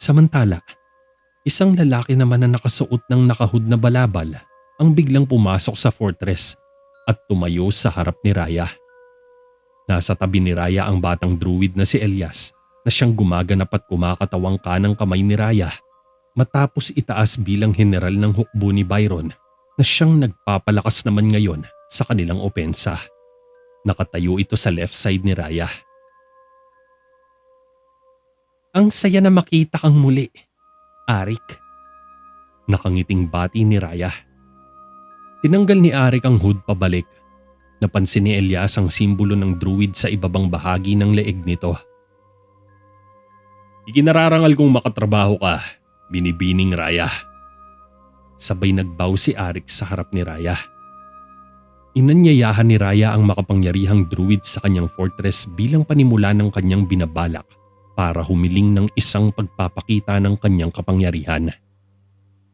Samantala, isang lalaki naman na nakasuot ng nakahud na balabal ang biglang pumasok sa fortress at tumayo sa harap ni Raya. Nasa tabi ni Raya ang batang druid na si Elias na siyang gumaganap at kumakatawang kanang kamay ni Raya matapos itaas bilang general ng hukbo ni Byron na siyang nagpapalakas naman ngayon sa kanilang opensa. Nakatayo ito sa left side ni Raya. Ang saya na makita kang muli, Arik. Nakangiting bati ni Raya. Tinanggal ni Arik ang hood pabalik. Napansin ni Elias ang simbolo ng druid sa ibabang bahagi ng leeg nito. Ikinararangal kong makatrabaho ka, binibining Raya. Sabay nagbow si Arik sa harap ni Raya. Inanyayahan ni Raya ang makapangyarihang druid sa kanyang fortress bilang panimula ng kanyang binabalak para humiling ng isang pagpapakita ng kanyang kapangyarihan.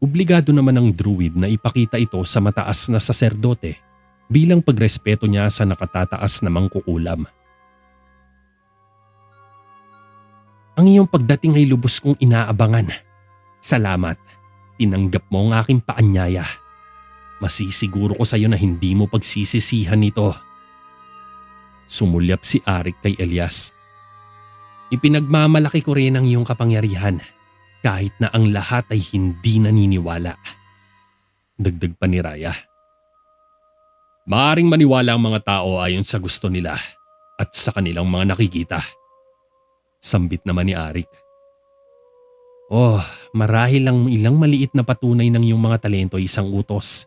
Obligado naman ang druid na ipakita ito sa mataas na saserdote bilang pagrespeto niya sa nakatataas na mangkukulam. Ang iyong pagdating ay lubos kong inaabangan. Salamat, tinanggap mo ang aking paanyaya. Masisiguro ko sa iyo na hindi mo pagsisisihan ito. Sumulyap si Arik kay Elias. Ipinagmamalaki ko rin ang iyong kapangyarihan kahit na ang lahat ay hindi naniniwala. Dagdag pa ni Raya. Maaring maniwala ang mga tao ayon sa gusto nila at sa kanilang mga nakikita. Sambit naman ni Arik. Oh, marahil lang ilang maliit na patunay ng iyong mga talento ay isang utos.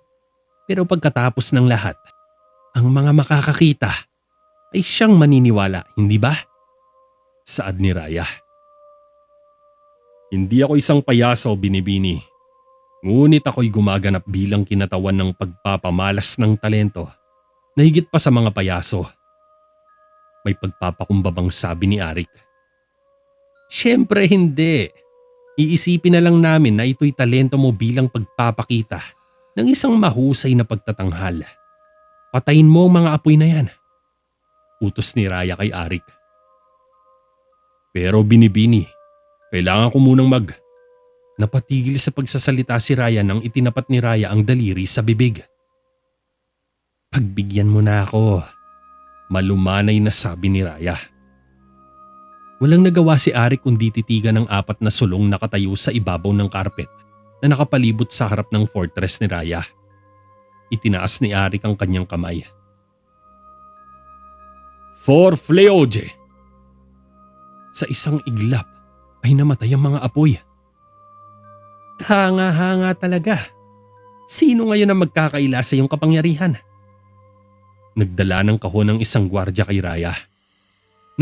Pero pagkatapos ng lahat, ang mga makakakita ay siyang maniniwala, hindi ba? Saad ni Raya. Hindi ako isang payaso, binibini. Ngunit ako'y gumaganap bilang kinatawan ng pagpapamalas ng talento na higit pa sa mga payaso. May pagpapakumbabang sabi ni Arik. Siyempre hindi. Iisipin na lang namin na ito'y talento mo bilang pagpapakita ng isang mahusay na pagtatanghal. Patayin mo ang mga apoy na yan. Utos ni Raya kay Arik. Pero binibini, kailangan ko munang Napatigil sa pagsasalita si Raya nang itinapat ni Raya ang daliri sa bibig. Pagbigyan mo na ako, malumanay na sabi ni Raya. Walang nagawa si Arik kundi titigan ng 4 na sulong nakatayo sa ibabaw ng karpet na nakapalibot sa harap ng fortress ni Raya. Itinaas ni Arik ang kanyang kamay. For Fleoje! Sa isang iglap ay namatay ang mga apoy. Hanga-hanga talaga. Sino ngayon ang magkakaila sa iyong kapangyarihan? Nagdala ng kahon ng isang gwardya kay Raya.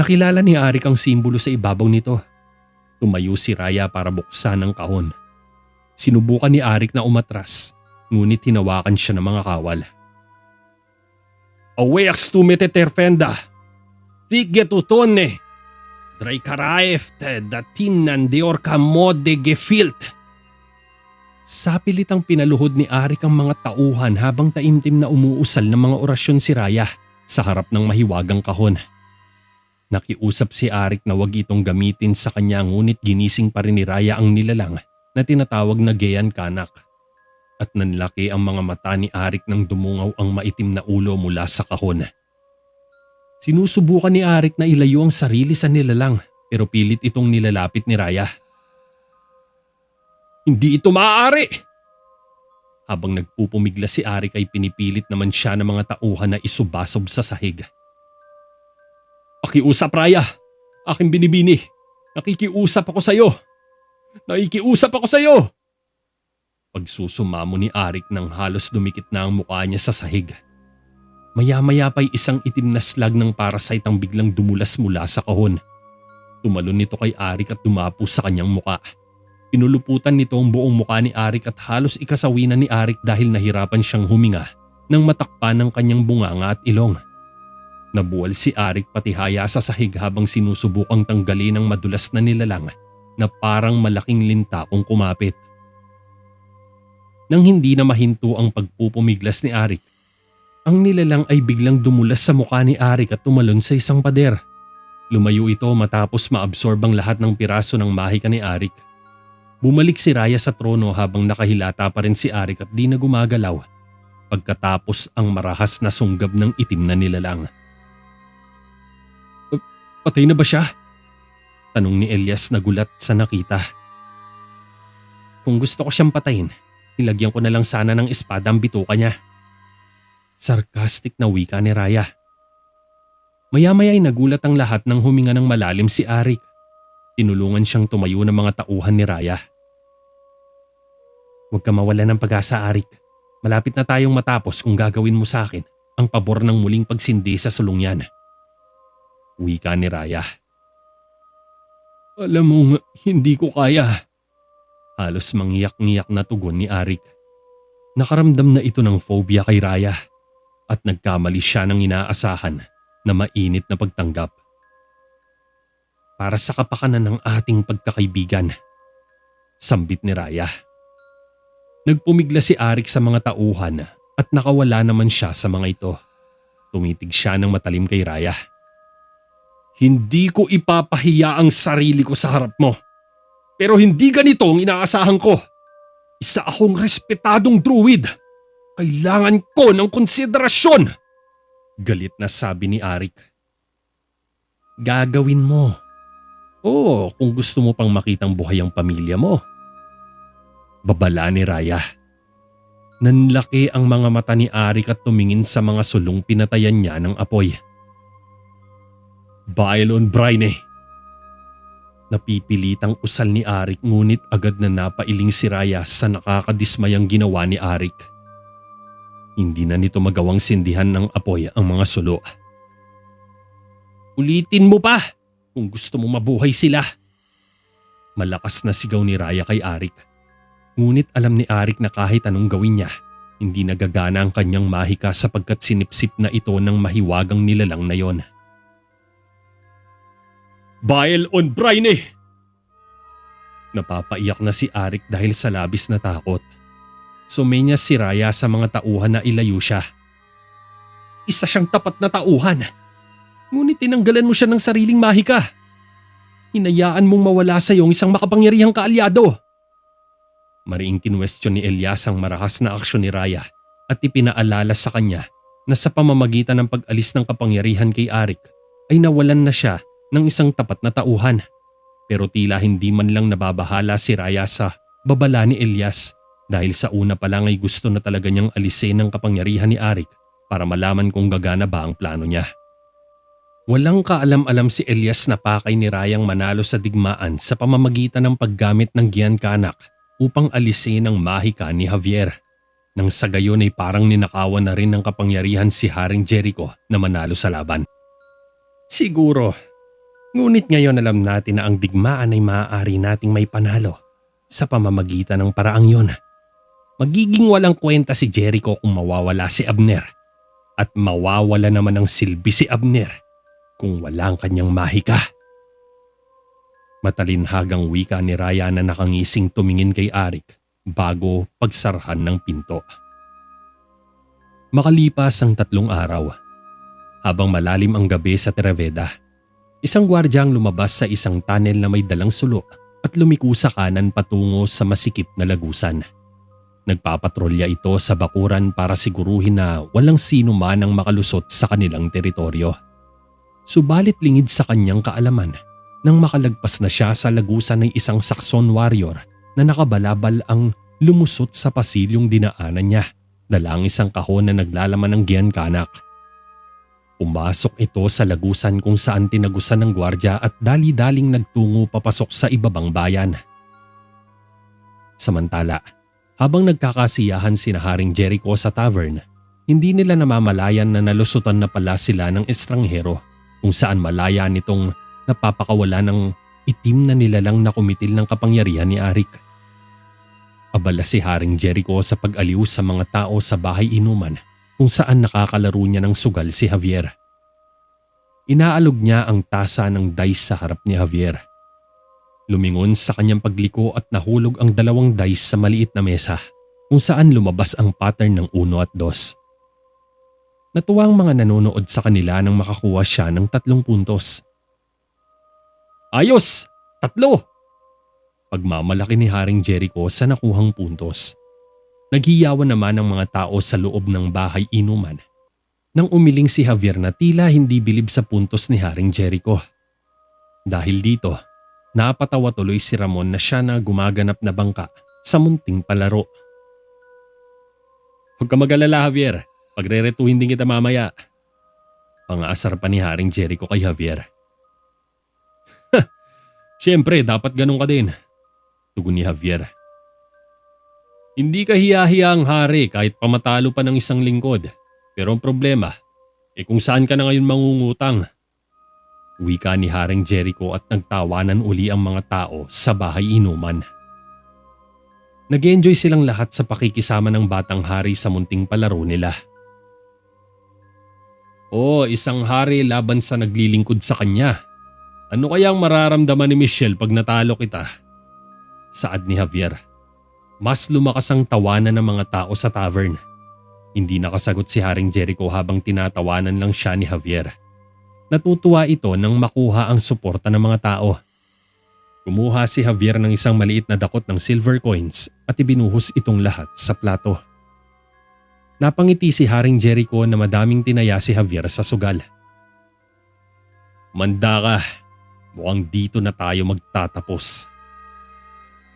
Nakilala ni Arik ang simbolo sa ibabaw nito. Tumayo si Raya para buksan ang kahon. Sinubukan ni Arik na umatras, ngunit hinawakan siya ng mga kawal. Awex tu meteterfenda, tigetutone, Draikaraefte datinan de orka mode gefilt. Sapilitang pinaluhod ni Arik ang mga tauhan habang taimtim na umuusal ng mga orasyon si Raya sa harap ng mahiwagang kahon. Nakiusap si Arik na wag itong gamitin sa kanya ngunit ginising pa rin ni Raya ang nilalang na tinatawag na Geyan Kanak. At nanlaki ang mga mata ni Arik nang dumungaw ang maitim na ulo mula sa kahon. Sinusubukan ni Arik na ilayo ang sarili sa nilalang pero pilit itong nilalapit ni Raya. Hindi ito maaari! Habang nagpupumigla si Arik ay pinipilit naman siya ng mga tauhan na isubasob sa sahig. Pakiusap, Raya! Aking binibini! Nakikiusap ako sa'yo! Nakikiusap ako sa'yo! Pagsusumamo ni Arik nang halos dumikit na ang mukha niya sa sahig. Maya-maya pa'y isang itim na slag ng parasite ang biglang dumulas mula sa kahon. Tumalon nito kay Arik at dumapo sa kanyang muka. Pinuluputan nito ang buong muka ni Arik at halos ikasawi na ni Arik dahil nahirapan siyang huminga nang matakpan ng kanyang bunganga at ilong. Nabuwal si Arik patihaya sa sahig habang sinusubukang tanggalin ang madulas na nilalang na parang malaking linta kung kumapit. Nang hindi na mahinto ang pagpupumiglas ni Arik, ang nilalang ay biglang dumulas sa mukha ni Arik at tumalon sa isang pader. Lumayo ito matapos maabsorb ang lahat ng piraso ng mahika ni Arik. Bumalik si Raya sa trono habang nakahilata pa rin si Arik at di na gumagalaw pagkatapos ang marahas na sunggab ng itim na nilalang. Patay na ba siya? Tanong ni Elias na gulat sa nakita. Kung gusto ko siyang patayin, nilagyan ko na lang sana ng espada ang bituka niya. Sarcastic na wika ni Raya. Maya-maya ay nagulat ang lahat nang huminga ng malalim si Arik. Tinulungan siyang tumayo ng mga tauhan ni Raya. Huwag ka mawala ng pag-asa, Arik. Malapit na tayong matapos kung gagawin mo sa akin ang pabor ng muling pagsindi sa sulong yan. Wika ni Raya. Alam mo, hindi ko kaya. Halos mangyak-ngiyak na tugon ni Arik. Nakaramdam na ito ng phobia kay Raya at nagkamali siya ng inaasahan na mainit na pagtanggap. Para sa kapakanan ng ating pagkakaibigan, sambit ni Raya. Nagpumigla si Arik sa mga tauhan at nakawala naman siya sa mga ito. Tumitig siya ng matalim kay Raya. Hindi ko ipapahiya ang sarili ko sa harap mo. Pero hindi ganito ang inaasahan ko. Isa akong respetadong druid. Kailangan ko ng konsiderasyon. Galit na sabi ni Arik. Gagawin mo. Oo, kung gusto mo pang makitang buhay ang pamilya mo. Babala ni Raya. Nanlaki ang mga mata ni Arik at tumingin sa mga sulong pinatayan niya ng apoy. Baelon Braine. Napipilitang usal ni Arik ngunit agad na napailing si Raya sa nakakadismayang ginawa ni Arik. Hindi na nito magawang sindihan ng apoy ang mga sulo. Ulitin mo pa kung gusto mo mabuhay sila. Malakas na sigaw ni Raya kay Arik. Ngunit alam ni Arik na kahit anong gawin niya, hindi nagagana ang kanyang mahika sapagkat sinipsip na ito ng mahiwagang nilalang na yon. Baelon Braine! Napapaiyak na si Arik dahil sa labis na takot. Sumenya si Raya sa mga tauhan na ilayo siya. Isa siyang tapat na tauhan. Ngunit tinanggalan mo siya ng sariling mahika. Hinayaan mong mawala sa iyong isang makapangyarihang kaalyado. Mariing kinwestiyon ni Elias ang marahas na aksyon ni Raya at ipinaalala sa kanya na sa pamamagitan ng pag-alis ng kapangyarihan kay Arik ay nawalan na siya ng isang tapat na tauhan. Pero tila hindi man lang nababahala si Raya sa babala ni Elias dahil sa una pa lang ay gusto na talaga niyang alisin ang kapangyarihan ni Arik para malaman kung gagana ba ang plano niya. Walang kaalam-alam si Elias na pakay ni Rayang manalo sa digmaan sa pamamagitan ng paggamit ng Giancanak upang alisin ang mahika ni Javier. Nang sa gayon ay parang ninakawan na rin ng kapangyarihan si Haring Jericho na manalo sa laban. Siguro, ngunit ngayon alam natin na ang digmaan ay maaari nating may panalo sa pamamagitan ng paraang yon. Magiging walang kwenta si Jericho kung mawawala si Abner at mawawala naman ng silbi si Abner kung wala ang kanyang mahika. Matalinhagang wika ni Raya na nakangising tumingin kay Arik bago pagsarahan ng pinto. Makalipas ang 3 araw, habang malalim ang gabi sa Terraveda, isang gwardiya ang lumabas sa isang tunnel na may dalang sulo at lumiko sa kanan patungo sa masikip na lagusan. Nagpapatrolya ito sa bakuran para siguruhin na walang sino man ang makalusot sa kanilang teritoryo. Subalit lingid sa kanyang kaalaman, nang makalagpas na siya sa lagusan ng isang Saxon warrior na nakabalabal ang lumusot sa pasilyong dinaanan niya, dalang isang kahon na naglalaman ng Giancanak. Pumasok ito sa lagusan kung saan tinagusan ng gwardiya at dali-daling nagtungo papasok sa ibabang bayan. Samantala, habang nagkakasiyahan sina Haring Jericho sa tavern, hindi nila namamalayan na nalusutan na pala sila ng estranghero kung saan malaya nitong napapakawala ng itim na nilalang na kumitil ng kapangyarihan ni Arik. Abala si Haring Jericho sa pag-aliw sa mga tao sa bahay inuman kung saan nakakalaro niya ng sugal si Javier. Inaalog niya ang tasa ng dice sa harap ni Javier. Lumingon sa kanyang pagliko at nahulog ang 2 dice sa maliit na mesa kung saan lumabas ang pattern ng 1 at 2. Natuwa ang mga nanonood sa kanila nang makakuha siya ng 3 puntos. Ayos! 3! Pagmamalaki ni Haring Jericho sa nakuhang puntos. Naghiyawan naman ang mga tao sa loob ng bahay inuman nang umiling si Javier na tila hindi bilib sa puntos ni Haring Jericho. Dahil dito, napatawa tuloy si Ramon na siya na gumaganap na bangka sa munting palaro. Huwag ka mag-alala, Javier. Pagre-retuhin din kita mamaya. Pangaasar pa ni Haring Jericho kay Javier. Siyempre, dapat ganun ka din, tugon ni Javier. Hindi ka hiya-hiya ang hari kahit pamatalo pa ng isang lingkod. Pero ang problema, kung saan ka na ngayon mangungutang? Wika ni Haring Jericho at nagtawanan uli ang mga tao sa bahay inuman. Nag-enjoy silang lahat sa pakikisama ng batang hari sa munting palaro nila. Isang hari laban sa naglilingkod sa kanya. Ano kayang mararamdaman ni Michelle pag natalo kita? Saad ni Javier. Mas lumakas ang tawanan ng mga tao sa tavern. Hindi nakasagot si Haring Jericho habang tinatawanan lang siya ni Javier. Natutuwa ito nang makuha ang suporta ng mga tao. Kumuha si Javier ng isang maliit na dakot ng silver coins at ibinuhos itong lahat sa plato. Napangiti si Haring Jericho na madaming tinaya si Javier sa sugal. Manda ka. Mukhang dito na tayo magtatapos.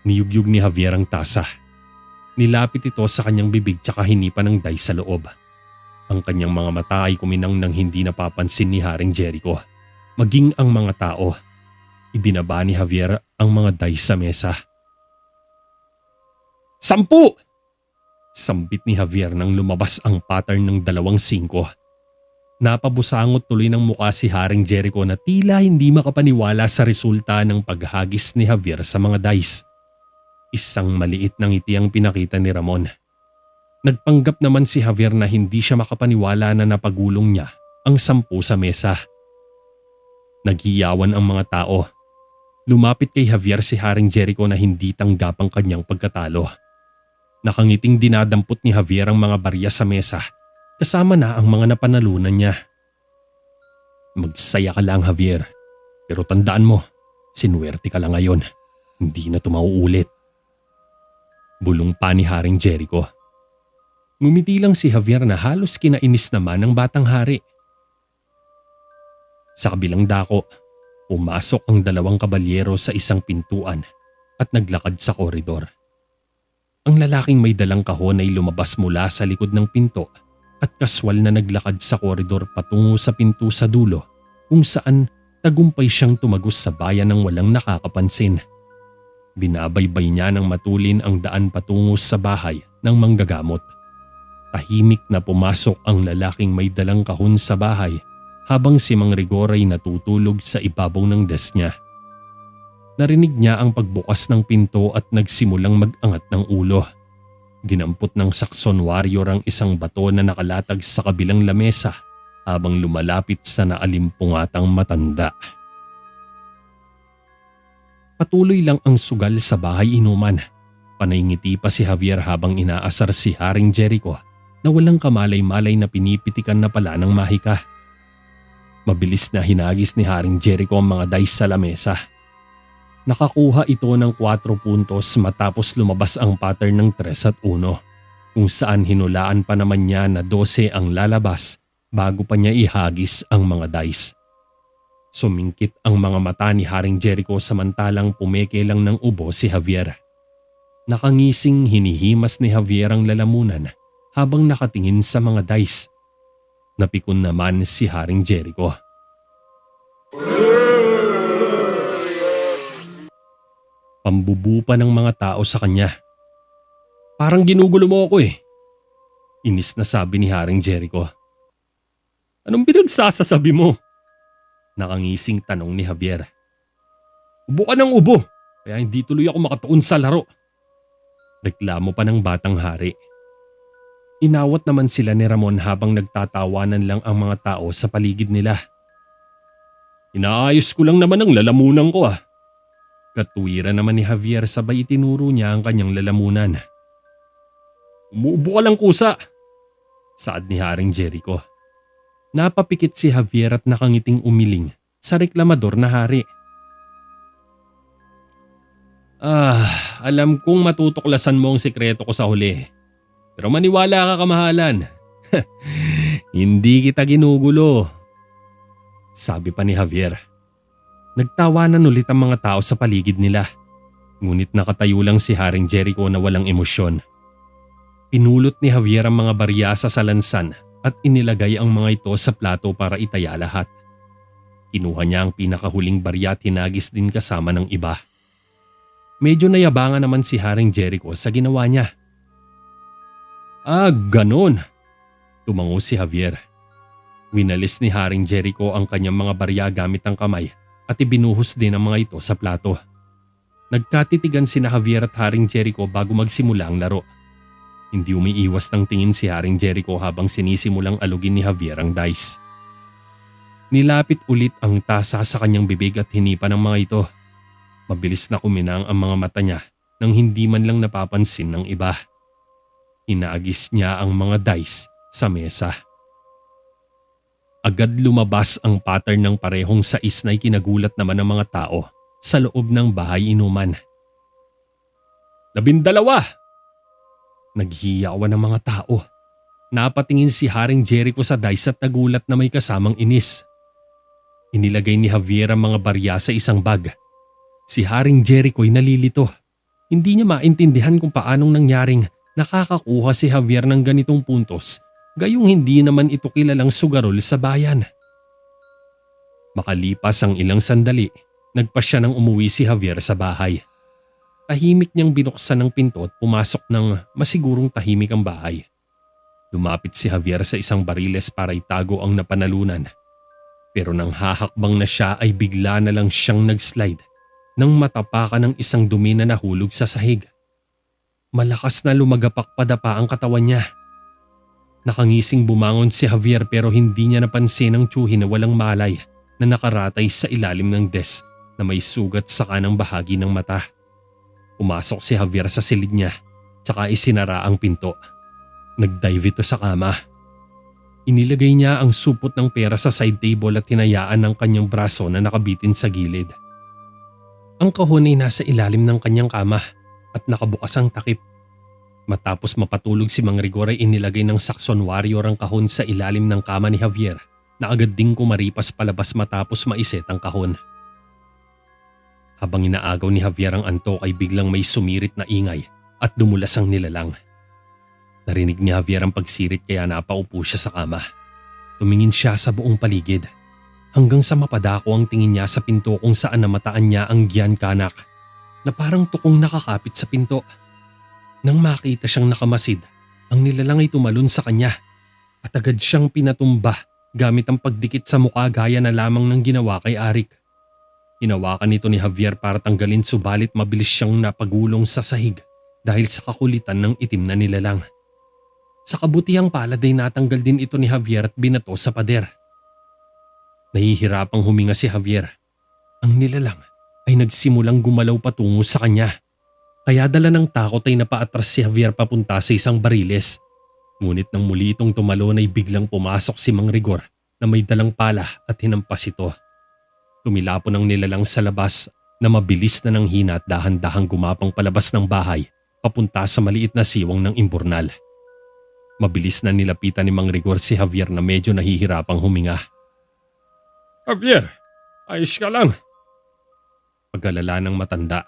Niyugyug ni Javier ang tasa. Nilapit ito sa kanyang bibig tsaka hinipan ng dice sa loob. Ang kanyang mga mata ay kuminang nang hindi napapansin ni Haring Jericho. Maging ang mga tao. Ibinaba ni Javier ang mga dice sa mesa. 10! Sambit ni Javier nang lumabas ang pattern ng 2-5. Napabusangot tuloy ng muka si Haring Jericho na tila hindi makapaniwala sa resulta ng paghagis ni Javier sa mga dice. Isang maliit na ngiti ang pinakita ni Ramon. Nagpanggap naman si Javier na hindi siya makapaniwala na napagulong niya ang 10 sa mesa. Naghiyawan ang mga tao. Lumapit kay Javier si Haring Jericho na hindi tanggap ang kanyang pagkatalo. Nakangiting dinadampot ni Javier ang mga barya sa mesa. Kasama na ang mga napanalunan niya. Magsaya ka lang, Javier. Pero tandaan mo, sinuwerte ka lang ngayon. Hindi na ito mauulit. Bulong pa ni Haring Jericho. Ngumiti lang si Javier na halos kinainis naman ng batang hari. Sa kabilang dako, pumasok ang 2 kabalyero sa isang pintuan at naglakad sa koridor. Ang lalaking may dalang kahon ay lumabas mula sa likod ng pinto at kaswal na naglakad sa koridor patungo sa pinto sa dulo kung saan tagumpay siyang tumagos sa bayan ng walang nakakapansin. Binabaybay niya ng matulin ang daan patungo sa bahay ng manggagamot. Tahimik na pumasok ang lalaking may dalang kahon sa bahay habang si Mang Rigor ay natutulog sa ibabaw ng desk niya. Narinig niya ang pagbukas ng pinto at nagsimulang mag-angat ng ulo. Dinampot ng Saxon warrior ang isang bato na nakalatag sa kabilang lamesa habang lumalapit sa naalimpungatang matanda. Patuloy lang ang sugal sa bahay inuman. Panay-ngiti pa si Javier habang inaasar si Haring Jericho na walang kamalay-malay na pinipitikan na pala ng mahika. Mabilis na hinagis ni Haring Jericho ang mga dice sa lamesa. Nakakuha ito ng 4 puntos matapos lumabas ang pattern ng 3 at 1 kung saan hinulaan pa naman niya na 12 ang lalabas bago pa niya ihagis ang mga dice. Sumingkit ang mga mata ni Haring Jericho samantalang pumeke lang ng ubo si Javier. Nakangising hinihimas ni Javier ang lalamunan habang nakatingin sa mga dice. Napikon naman si Haring Jericho. Pambubu pa ng mga tao sa kanya. Parang ginugulo mo ako eh. Inis na sabi ni Haring Jericho. Anong pinagsasasabi mo? Nakangising tanong ni Javier. Ubo ka ng ubo, kaya hindi tuloy ako makatuon sa laro. Reklamo pa ng batang hari. Inawat naman sila ni Ramon habang nagtatawanan lang ang mga tao sa paligid nila. Inaayos ko lang naman ang lalamunan ko ah. Katuwiran naman ni Javier sabay itinuro niya ang kanyang lalamunan. Umuubo ka lang kusa, saad ni Haring Jericho. Napapikit si Javier at nakangiting umiling sa reklamador na hari. Alam kong matutuklasan mo ang sikreto ko sa huli. Pero maniwala ka, kamahalan. Hindi kita ginugulo. Sabi pa ni Javier. Nagtawanan ulit ang mga tao sa paligid nila. Ngunit nakatayo lang si Haring Jericho na walang emosyon. Pinulot ni Javier ang mga barya sa lansan at inilagay ang mga ito sa plato para itaya lahat. Kinuha niya ang pinakahuling barya at hinagis din kasama ng iba. Medyo nayabangan naman si Haring Jericho sa ginawa niya. Ganon. Tumango si Javier. Winalis ni Haring Jericho ang kanyang mga barya gamit ang kamay at ibinuhos din ang mga ito sa plato. Nagkatitigan sina Javier at Haring Jericho bago magsimula ang laro. Hindi umiiwas ng tingin si Haring Jericho habang sinisimulang alugin ni Javier ang dice. Nilapit ulit ang tasa sa kanyang bibig at hinipa ng mga ito. Mabilis na kuminang ang mga mata niya nang hindi man lang napapansin ng iba. Hinagis niya ang mga dice sa mesa. Agad lumabas ang pattern ng parehong sais na ikinagulat naman ng mga tao sa loob ng bahay inuman. 12! Naghiyawan ng mga tao. Napatingin si Haring Jericho sa dice at nagulat na may kasamang inis. Inilagay ni Javier ang mga barya sa isang bag. Si Haring Jericho ay nalilito. Hindi niya maintindihan kung paanong nangyaring nakakakuha si Javier ng ganitong puntos, gayong hindi naman ito kilalang sugarol sa bayan. Makalipas ang ilang sandali, nagpasya nang umuwi si Javier sa bahay. Tahimik niyang binuksan ng pinto at pumasok ng masigurong tahimik ang bahay. Lumapit si Javier sa isang bariles para itago ang napanalunan. Pero nang hahakbang na siya ay bigla na lang siyang nagslide nang matapakan ng isang dumi na nahulog sa sahig. Malakas na lumagapak padapa ang katawan niya. Nakangising bumangon si Javier pero hindi niya napansin ang tiyuhin na walang malay na nakaratay sa ilalim ng desk na may sugat sa kanang bahagi ng mata. Pumasok si Javier sa silid niya tsaka isinara ang pinto. Nagdive ito sa kama. Inilagay niya ang supot ng pera sa side table at hinayaan ng kanyang braso na nakabitin sa gilid. Ang kahon ay nasa ilalim ng kanyang kama at nakabukas ang takip. Matapos mapatulog si Mang Rigor ay inilagay ng Saxon warrior ang kahon sa ilalim ng kama ni Javier na agad ding kumaripas palabas matapos maiset ang kahon. Habang inaagaw ni Javier ang antok ay biglang may sumirit na ingay at dumulas ang nilalang. Narinig ni Javier ang pagsirit kaya napaupo siya sa kama. Tumingin siya sa buong paligid. Hanggang sa mapadako ang tingin niya sa pinto kung saan namataan niya ang Gian Canak na parang tukong nakakapit sa pinto. Nang makita siyang nakamasid, ang nilalang ay tumalon sa kanya at agad siyang pinatumba gamit ang pagdikit sa mukha gaya na lamang ng ginawa kay Arik. Hinawakan nito ni Javier para tanggalin subalit mabilis siyang napagulong sa sahig dahil sa kakulitan ng itim na nilalang. Sa kabutihang palad ay natanggal din ito ni Javier at binato sa pader. Nahihirapang huminga si Javier. Ang nilalang ay nagsimulang gumalaw patungo sa kanya. Kaya dala ng takot ay napaatras si Javier papunta sa isang bariles. Ngunit nang muli itong tumalon ay biglang pumasok si Mang Rigor na may dalang pala at hinampas ito. Tumilapon ang nilalang sa labas na mabilis na nang hina at dahan-dahang gumapang palabas ng bahay papunta sa maliit na siwang ng imburnal. Mabilis na nilapitan ni Mang Rigor si Javier na medyo nahihirapang huminga. Javier, ayos ka lang. Pag-alala ng matanda.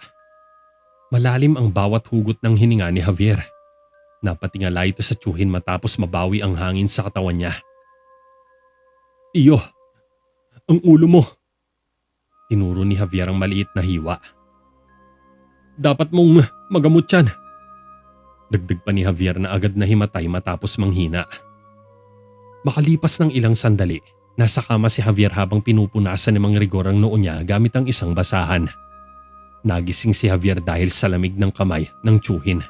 Malalim ang bawat hugot ng hininga ni Javier. Napatingala ito sa tiyuhin matapos mabawi ang hangin sa katawan niya. Iyo, ang ulo mo. Tinuro ni Javier ang maliit na hiwa. Dapat mong magamot yan. Dagdag pa ni Javier na agad na himatay matapos manghina. Makalipas ng ilang sandali, nasa kama si Javier habang pinupunasan ni Mang Rigor ang noo niya gamit ang isang basahan. Nagising si Javier dahil sa lamig ng kamay ng tiyuhin.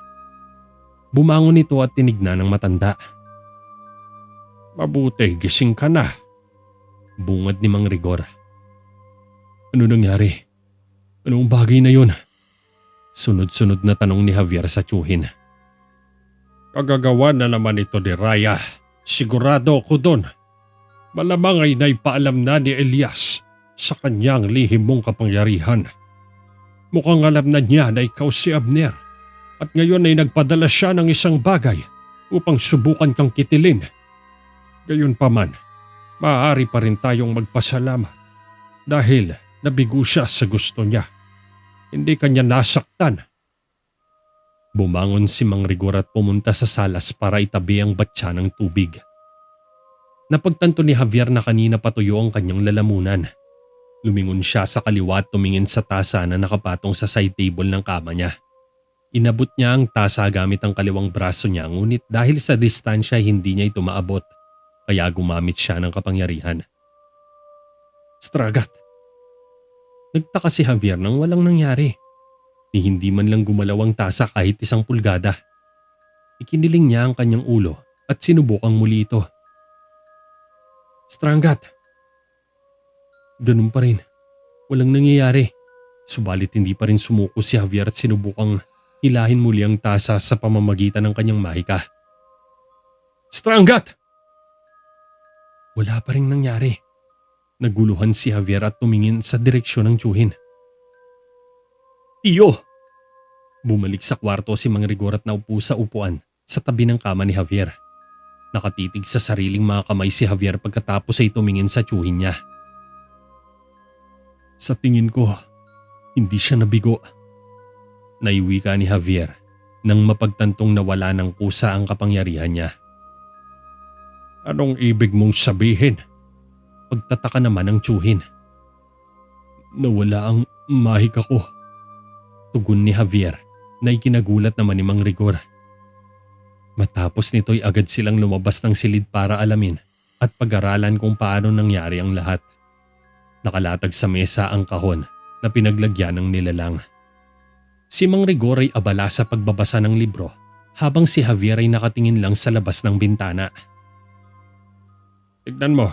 Bumangon ito at tinignan ng matanda. Mabuti, gising ka na. Bungad ni Mang Rigor. Ano nangyari? Anong bagay na yun? Sunod-sunod na tanong ni Javier sa tiyuhin. Kagagawa na naman ito ni Raya. Sigurado ako doon. Malamang ay naipaalam na ni Elias sa kanyang lihim mong kapangyarihan. Mukhang alam na niya na ikaw si Abner at ngayon ay nagpadala siya ng isang bagay upang subukan kang kitilin. Gayunpaman, maaari pa rin tayong magpasalamat dahil nabigo siya sa gusto niya. Hindi kanya nasaktan. Bumangon si Mang Rigor at pumunta sa salas para itabi ang batya ng tubig. Napagtanto ni Javier na kanina patuyo ang kanyang lalamunan. Lumingon siya sa kaliwa at tumingin sa tasa na nakapatong sa side table ng kama niya. Inabot niya ang tasa gamit ang kaliwang braso niya, ngunit dahil sa distansya hindi niya ito maabot, kaya gumamit siya ng kapangyarihan. Stragat! Nagtaka si Javier nang walang nangyari. Ni hindi man lang gumalaw ang tasa kahit 1 pulgada. Ikiniling niya ang kanyang ulo at sinubukang muli ito. Strangat! Ganun pa rin. Walang nangyayari. Subalit hindi pa rin sumuko si Javier at sinubukang hilahin muli ang tasa sa pamamagitan ng kanyang mahika. Strangat! Wala pa rin nangyari. Naguluhan si Javier at tumingin sa direksyon ng tiyuhin. Tiyo! Bumalik sa kwarto si Mang Rigor at naupo sa upuan sa tabi ng kama ni Javier. Nakatitig sa sariling mga kamay si Javier pagkatapos ay tumingin sa tiyuhin niya. Sa tingin ko, hindi siya nabigo. Naiwika ni Javier nang mapagtantong nawala ng kusa ang kapangyarihan niya. Anong ibig mong sabihin? Pagtataka naman ng tiyuhin. Nawala ang mahika ko. Tugon ni Javier na ikinagulat naman ni Mang Rigor. Matapos nito'y agad silang lumabas ng silid para alamin at pag-aralan kung paano nangyari ang lahat. Nakalatag sa mesa ang kahon na pinaglagyan ng nilalang. Si Mang Rigor ay abala sa pagbabasa ng libro habang si Javier ay nakatingin lang sa labas ng bintana. Tignan mo.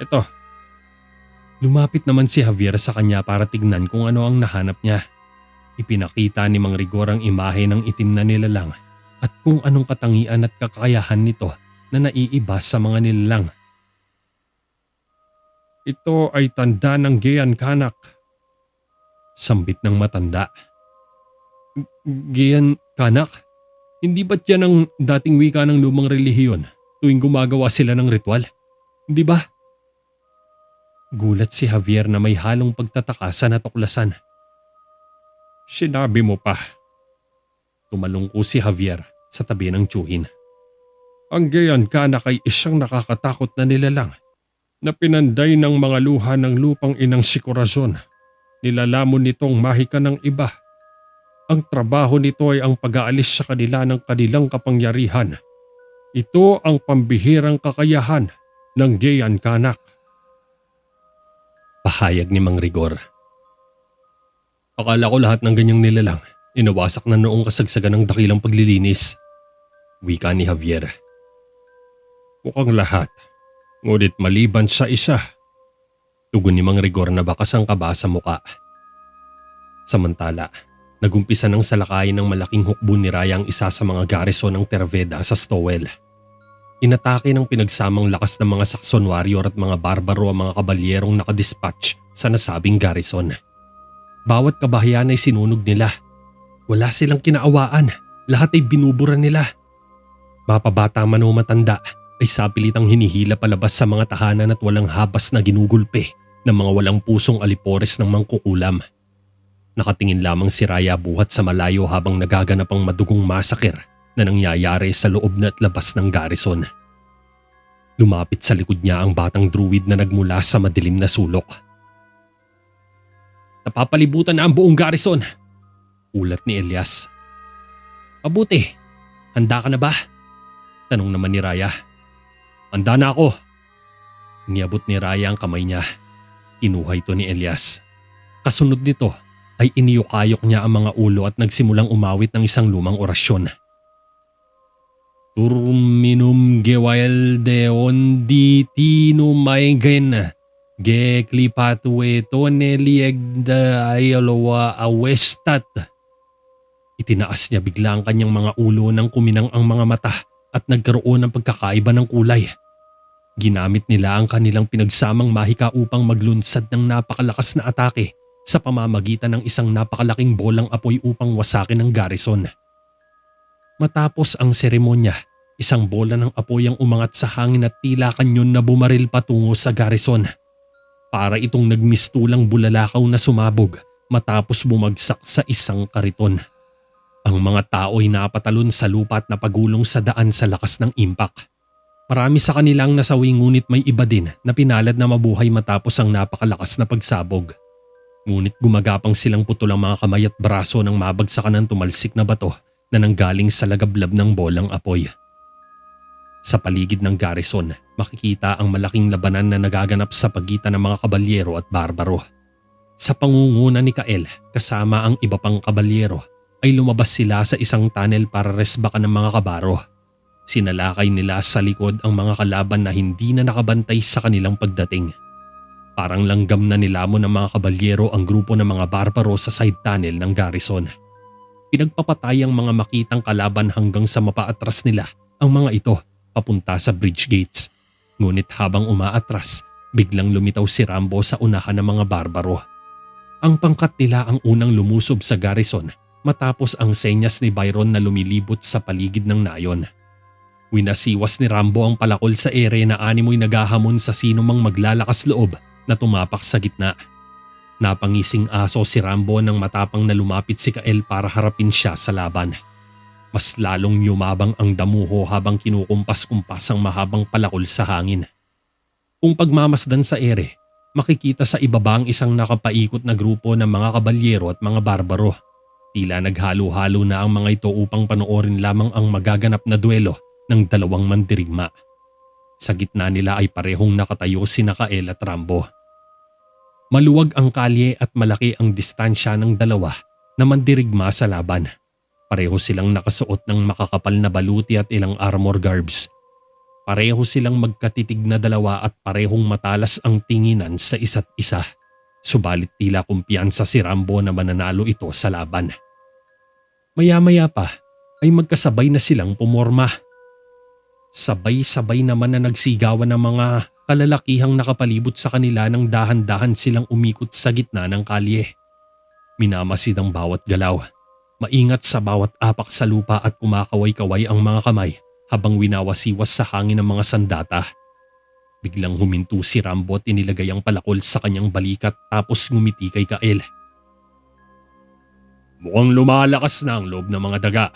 Ito. Lumapit naman si Javier sa kanya para tignan kung ano ang nahanap niya. Ipinakita ni Mang Rigor ang imahe ng itim na nilalang at kung anong katangian at kakayahan nito na naiiba sa mga nilalang. Ito ay tanda ng Geyan Kanak. Sambit ng matanda. Geyan Kanak? Hindi ba't yan ang dating wika ng lumang relihiyon tuwing gumagawa sila ng ritual? Di ba? Gulat si Javier na may halong pagtataka sa natuklasan. Sinabi mo pa. Tumalungko si Javier sa tabi ng tiyuhin. Ang Geyan Kanak ay isang nakakatakot na nilalang na pinanday ng mga luha ng lupang inang si Corazon. Nilalamon nitong mahika ng iba. Ang trabaho nito ay ang pag-aalis sa kanila ng kanilang kapangyarihan. Ito ang pambihirang kakayahan ng Geyan Kanak. Pahayag ni Mang Rigor. Akala ko lahat ng ganyang nilalang inawasak na noong kasagsagan ng dakilang paglilinis. Wika ni Javier. Mukhang lahat. Ngunit maliban sa isa. Tugon ni Mang Rigor na bakas ang kaba sa muka. Samantala, nagumpisa ng salakayin ng malaking hukbo ni Raya ang isa sa mga garrison ng Terveda sa Stowell. Inatake ng pinagsamang lakas ng mga Saxon warrior at mga barbaro ang mga kabalyerong nakadispatch sa nasabing garrison. Bawat kabahayan ay sinunog nila. Wala silang kinaawaan, lahat ay binubura nila. Mapabata man o matanda ay sapilitang hinihila palabas sa mga tahanan at walang habas na ginugulpe ng mga walang pusong alipores ng mangkukulam. Nakatingin lamang si Raya buhat sa malayo habang nagaganap ang madugong masakir na nangyayari sa loob na at labas ng garrison. Lumapit sa likod niya ang batang druid na nagmula sa madilim na sulok. Napapalibutan na ang buong garrison, ulat ni Elias. Mabuti, handa ka na ba? Tanong naman ni Raya. Handa na ako. Niabot ni Raya ang kamay niya. Kinuha ito ni Elias. Kasunod nito ay iniyukayok niya ang mga ulo at nagsimulang umawit ng isang lumang orasyon. Turminum gewaldeon di tinumaigen geklipatue toneliegda ayalowa awestat. Itinaas niya bigla ang kanyang mga ulo nang kuminang ang mga mata at nagkaroon ng pagkakaiba ng kulay. Ginamit nila ang kanilang pinagsamang mahika upang maglunsad ng napakalakas na atake sa pamamagitan ng isang napakalaking bolang apoy upang wasakin ang garrison. Matapos ang seremonya, isang bola ng apoy ang umangat sa hangin at tila kanyon na bumaril patungo sa garrison. Para itong nagmistulang bulalakaw na sumabog matapos bumagsak sa isang kariton. Ang mga tao ay napatalon sa lupa at napagulong sa daan sa lakas ng impact. Marami sa kanilang nasawi ngunit may iba din na pinalad na mabuhay matapos ang napakalakas na pagsabog. Ngunit gumagapang silang putol ang mga kamay at braso nang mabagsakan ng tumalsik na bato na nanggaling sa lagablab ng bolang apoy. Sa paligid ng garrison, makikita ang malaking labanan na nagaganap sa pagitan ng mga kabalyero at barbaro. Sa pangunguna ni Kael kasama ang iba pang kabalyero ay lumabas sila sa isang tunnel para resbakan ng mga kabaro. Sinalakay nila sa likod ang mga kalaban na hindi na nakabantay sa kanilang pagdating. Parang langgam na nilamon ng mga kabalyero ang grupo ng mga barbaro sa side tunnel ng garrison. Pinagpapatay ang mga makitang kalaban hanggang sa mapaatras nila ang mga ito papunta sa bridge gates. Ngunit habang umaatras, biglang lumitaw si Rambo sa unahan ng mga barbaro. Ang pangkat nila ang unang lumusob sa garrison matapos ang senyas ni Byron na lumilibot sa paligid ng nayon. Winasiwas ni Rambo ang palakol sa ere na animoy naghahamon sa sino mang maglalakas loob na tumapak sa gitna. Napangising aso si Rambo nang matapang na lumapit si Kael para harapin siya sa laban. Mas lalong yumabang ang damuho habang kinukumpas-kumpas ang mahabang palakol sa hangin. Kung pagmamasdan sa ere, makikita sa ibaba ang isang nakapaikot na grupo ng mga kabalyero at mga barbaro. Tila naghalo-halo na ang mga ito upang panoorin lamang ang magaganap na duelo ng dalawang mandirigma. Sa gitna nila ay parehong nakatayo sina Kael at Rambo. Maluwag ang kalye at malaki ang distansya ng dalawa na mandirigma sa laban. Pareho silang nakasuot ng makakapal na baluti at ilang armor garbs. Pareho silang magkatitig na dalawa at parehong matalas ang tinginan sa isa't isa. Subalit tila kumpiyansa si Rambo na mananalo ito sa laban. Maya-maya pa ay magkasabay na silang pumorma. Sabay-sabay naman na nagsigawan ng mga kalalakihang nakapalibot sa kanila nang dahan-dahan silang umikot sa gitna ng kalye. Minamasid ang bawat galaw. Maingat sa bawat apak sa lupa at kumakaway-kaway ang mga kamay habang winawasiwas sa hangin ng mga sandata. Biglang huminto si Rambo at inilagay ang palakol sa kanyang balikat tapos ngumiti kay Kael. Mukhang lumalakas na ang loob ng mga daga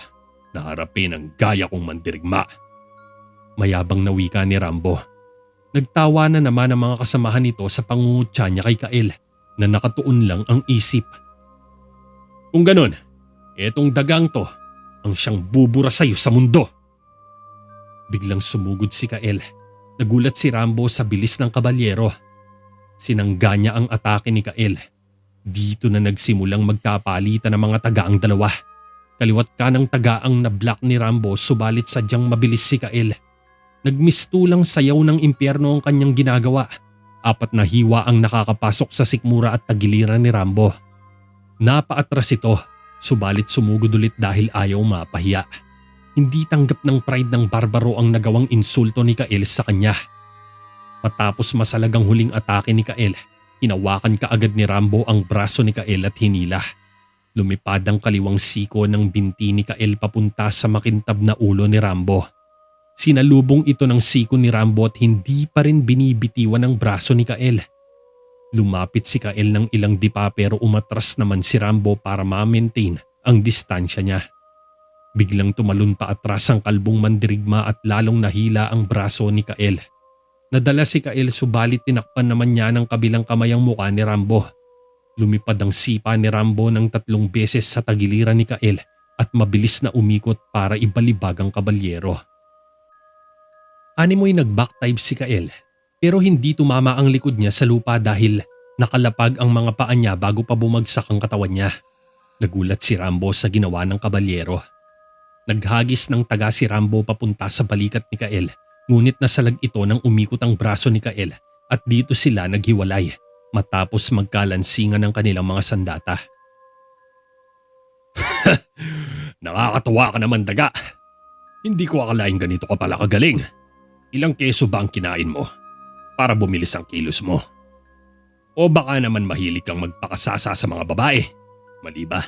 na harapin ang gaya kong mandirigma. Mayabang na wika ni Rambo. Nagtawa na naman ang mga kasamahan nito sa pangungutya niya kay Kael na nakatuon lang ang isip. Kung ganun, etong dagang to ang siyang bubura sa'yo sa mundo. Biglang sumugod si Kael. Nagulat si Rambo sa bilis ng kabalyero. Sinangga niya ang atake ni Kael. Dito na nagsimulang magkapalitan ng mga taga ang dalawa. Kaliwat kanang taga ang na-block ni Rambo subalit sadyang mabilis si Kael. Nagmistulang sayaw ng impyerno ang kanyang ginagawa. 4 na hiwa ang nakakapasok sa sikmura at tagiliran ni Rambo. Napaatras ito, subalit sumugod ulit dahil ayaw mapahiya. Hindi tanggap ng pride ng barbaro ang nagawang insulto ni Kael sa kanya. Matapos masalagang huling atake ni Kael, hinawakan kaagad ni Rambo ang braso ni Kael at hinila. Lumipad ang kaliwang siko ng binti ni Kael papunta sa makintab na ulo ni Rambo. Sinalubong ito ng siko ni Rambo at hindi pa rin binibitiwan ang braso ni Kael. Lumapit si Kael ng ilang dipa pero umatras naman si Rambo para ma-maintain ang distansya niya. Biglang tumalon pa atras ang kalbong mandirigma at lalong nahila ang braso ni Kael. Nadala si Kael subalit tinakpan naman niya ng kabilang kamay ang mukha ni Rambo. Lumipad ang sipa ni Rambo ng 3 beses sa tagiliran ni Kael at mabilis na umikot para ibalibag ang kabalyero. Animoy nag-backdive si Kael pero hindi tumama ang likod niya sa lupa dahil nakalapag ang mga paa niya bago pa bumagsak ang katawan niya. Nagulat si Rambo sa ginawa ng kabalyero. Naghagis ng taga si Rambo papunta sa balikat ni Kael ngunit nasalag ito nang umikot ang braso ni Kael at dito sila naghiwalay matapos magkalansingan ng kanilang mga sandata. Nakakatawa ka naman daga. Hindi ko akalain ganito ka pala kagaling. Ilang keso ba ang kinain mo para bumilis ang kilos mo? O baka naman mahilig kang magpakasasa sa mga babae. Mali ba?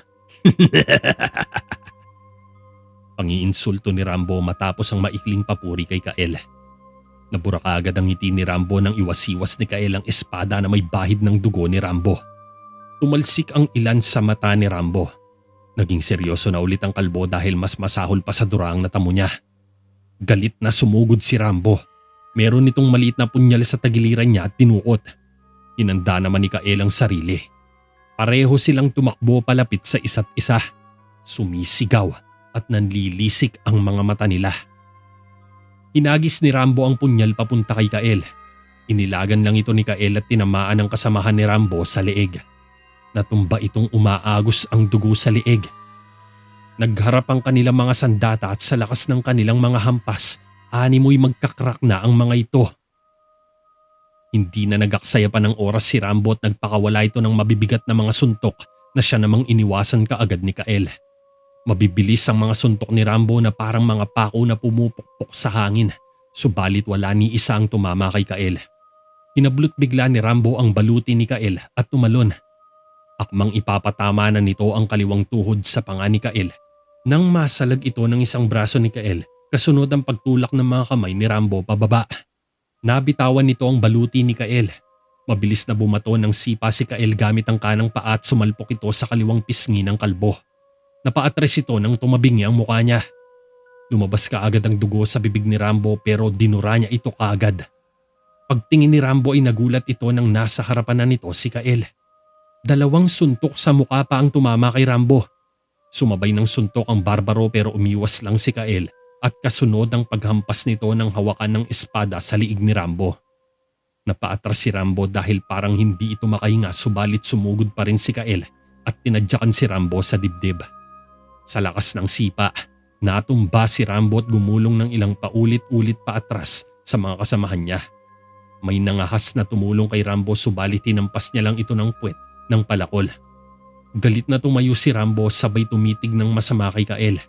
Pangiinsulto ni Rambo matapos ang maikling papuri kay Kael. Nabura kaagad ang ngiti ni Rambo nang iwasiwas ni Kael ang espada na may bahid ng dugo ni Rambo. Tumalsik ang ilan sa mata ni Rambo. Naging seryoso na ulit ang kalbo dahil mas masahol pa sa duraang natamo niya. Galit na sumugod si Rambo. Meron itong maliit na punyal sa tagiliran niya at tinukot. Hinanda naman ni Kael ang sarili. Pareho silang tumakbo palapit sa isa't isa. Sumisigaw at nanlilisik ang mga mata nila. Hinagis ni Rambo ang punyal papunta kay Kael. Inilagan lang ito ni Kael at tinamaan ang kasamahan ni Rambo sa leeg. Natumba itong umaagos ang dugo sa leeg. Nagharap ang kanilang mga sandata at sa lakas ng kanilang mga hampas, animoy magkakrak na ang mga ito. Hindi na nagaksaya pa ng oras si Rambo at nagpakawala ito ng mabibigat na mga suntok na siya namang iniwasan kaagad ni Kael. Mabibilis ang mga suntok ni Rambo na parang mga pako na pumupukpok sa hangin, subalit wala ni isa ang tumama kay Kael. Hinablot bigla ni Rambo ang baluti ni Kael at tumalon. Akmang ipapatama na nito ang kaliwang tuhod sa panga ni Kael nang masalag ito ng isang braso ni Kael kasunod ang pagtulak ng mga kamay ni Rambo pababa. Nabitawan nito ang baluti ni Kael. Mabilis na bumato ng sipa si Kael gamit ang kanang paa at sumalpok ito sa kaliwang pisngi ng kalbo. Napaatres ito nang tumabingi ang mukha niya. Lumabas kaagad ang dugo sa bibig ni Rambo pero dinura niya ito kaagad. Pagtingin ni Rambo ay nagulat ito nang nasa harapan na nito si Kael. 2 suntok sa mukha pa ang tumama kay Rambo. Sumabay ng suntok ang barbaro pero umiwas lang si Kael at kasunod ang paghampas nito ng hawakan ng espada sa liig ni Rambo. Napaatras si Rambo dahil parang hindi ito makahinga subalit sumugod pa rin si Kael at tinadyakan si Rambo sa dibdib. Sa lakas ng sipa, natumba si Rambo at gumulong ng ilang paulit-ulit pa atras sa mga kasamahan niya. May nangahas na tumulong kay Rambo subalit tinampas niya lang ito ng puwet ng palakol. Galit na tumayo si Rambo sabay tumitig ng masama kay Kael.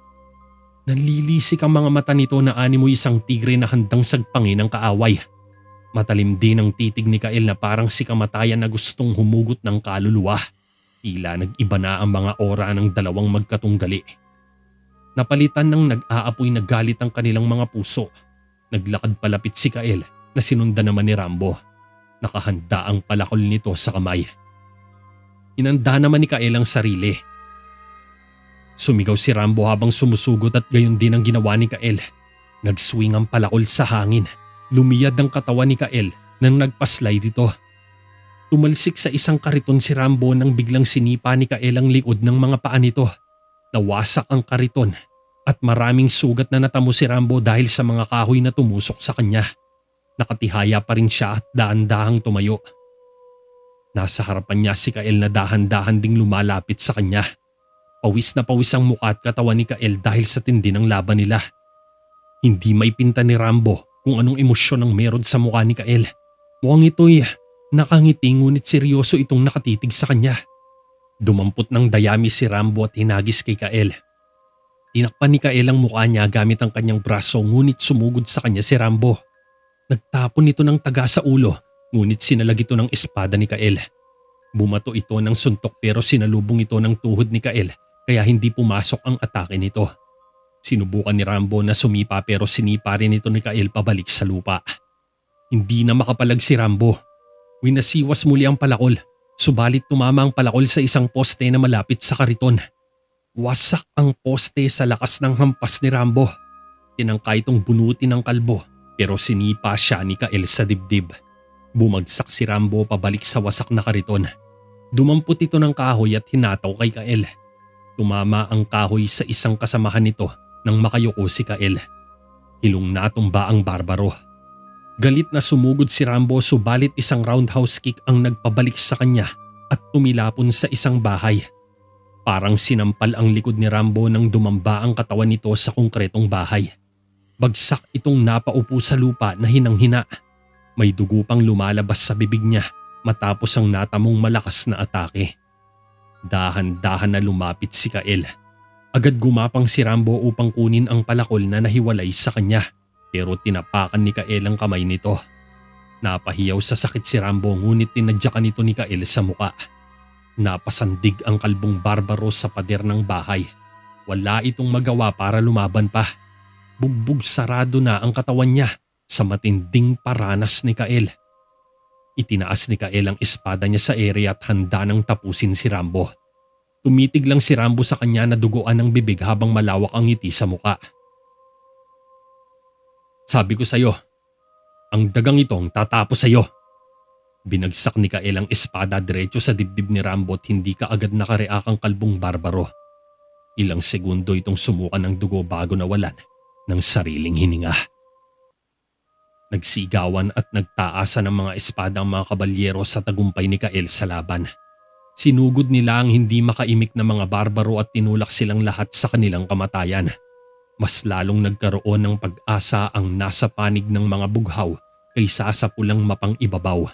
Nanlilisik ang mga mata nito na animoy isang tigre na handang sagpangin ng kaaway. Matalim din ang titig ni Kael na parang si kamatayan na gustong humugot ng kaluluwa. Tila nag-iba na ang mga ora ng dalawang magkatunggali. Napalitan ng nag-aapoy na galit ang kanilang mga puso. Naglakad palapit si Kael na sinundan naman ni Rambo. Nakahanda ang palakol nito sa kamay. Inanda naman ni Kael ang sarili. Sumigaw si Rambo habang sumusugot at gayon din ang ginawa ni Kael. Nagswing ang palakol sa hangin. Lumiyad ang katawan ni Kael nang nagpaslay dito. Tumalsik sa isang kariton si Rambo nang biglang sinipa ni Kael ang likod ng mga paa nito. Nawasak ang kariton at maraming sugat na natamo si Rambo dahil sa mga kahoy na tumusok sa kanya. Nakatihaya pa rin siya at dahan-dahang tumayo. Nasa harapan niya si Kael na dahan-dahan ding lumalapit sa kanya. Pawis na pawis ang mukha at katawan ni Kael dahil sa tindi ng laban nila. Hindi maipinta ni Rambo kung anong emosyon ang meron sa mukha ni Kael. Mukhang ito'y nakangiti ngunit seryoso itong nakatitig sa kanya. Dumampot ng dayami si Rambo at hinagis kay Kael. Tinakpan ni Kael ang mukha niya gamit ang kanyang braso ngunit sumugod sa kanya si Rambo. Nagtapon ito ng taga sa ulo ngunit sinalag ito ng espada ni Kael. Bumato ito ng suntok pero sinalubong ito ng tuhod ni Kael kaya hindi pumasok ang atake nito. Sinubukan ni Rambo na sumipa pero sinipa rin ito ni Kael pabalik sa lupa. Hindi na makapalag si Rambo. Winasiwas muli ang palakol, subalit tumama ang palakol sa isang poste na malapit sa kariton. Wasak ang poste sa lakas ng hampas ni Rambo. Tinangka itong bunutin ng kalbo pero sinipa siya ni Kael sa dibdib. Bumagsak si Rambo pabalik sa wasak na kariton. Dumampot ito ng kahoy at hinataw kay Kael. Tumama ang kahoy sa isang kasamahan nito nang makayuko si Kael. Hilong natumba ang barbaro. Galit na sumugod si Rambo subalit isang roundhouse kick ang nagpabalik sa kanya at tumilapon sa isang bahay. Parang sinampal ang likod ni Rambo nang dumamba ang katawan nito sa konkretong bahay. Bagsak itong napaupo sa lupa na hinang-hina. May dugo pang lumalabas sa bibig niya matapos ang natamong malakas na atake. Dahan-dahan na lumapit si Kael. Agad gumapang si Rambo upang kunin ang palakol na nahiwalay sa kanya pero tinapakan ni Kael ang kamay nito. Napahiyaw sa sakit si Rambo ngunit tinadyakan nito ni Kael sa muka. Napasandig ang kalbong barbaro sa pader ng bahay. Wala itong magawa para lumaban pa. Bugbog sarado na ang katawan niya sa matinding paranas ni Kael. Itinaas ni Kael ang espada niya sa ere at handa nang tapusin si Rambo. Tumitig lang si Rambo sa kanya na duguan ng bibig habang malawak ang ngiti sa muka. Sabi ko sa'yo, ang dagang itong tatapos sa'yo. Binagsak ni Kael ang espada diretso sa dibdib ni Rambo at hindi ka agad nakareak ang kalbong barbaro. Ilang segundo itong sumuka ng dugo bago nawalan ng sariling hininga. Nagsigawan at nagtaasan ng mga espada ang mga kabalyero sa tagumpay ni Kael sa laban. Sinugod nila ang hindi makaimik na mga barbaro at tinulak silang lahat sa kanilang kamatayan. Mas lalong nagkaroon ng pag-asa ang nasa panig ng mga bughaw kaysa sa pulang mapang ibabaw.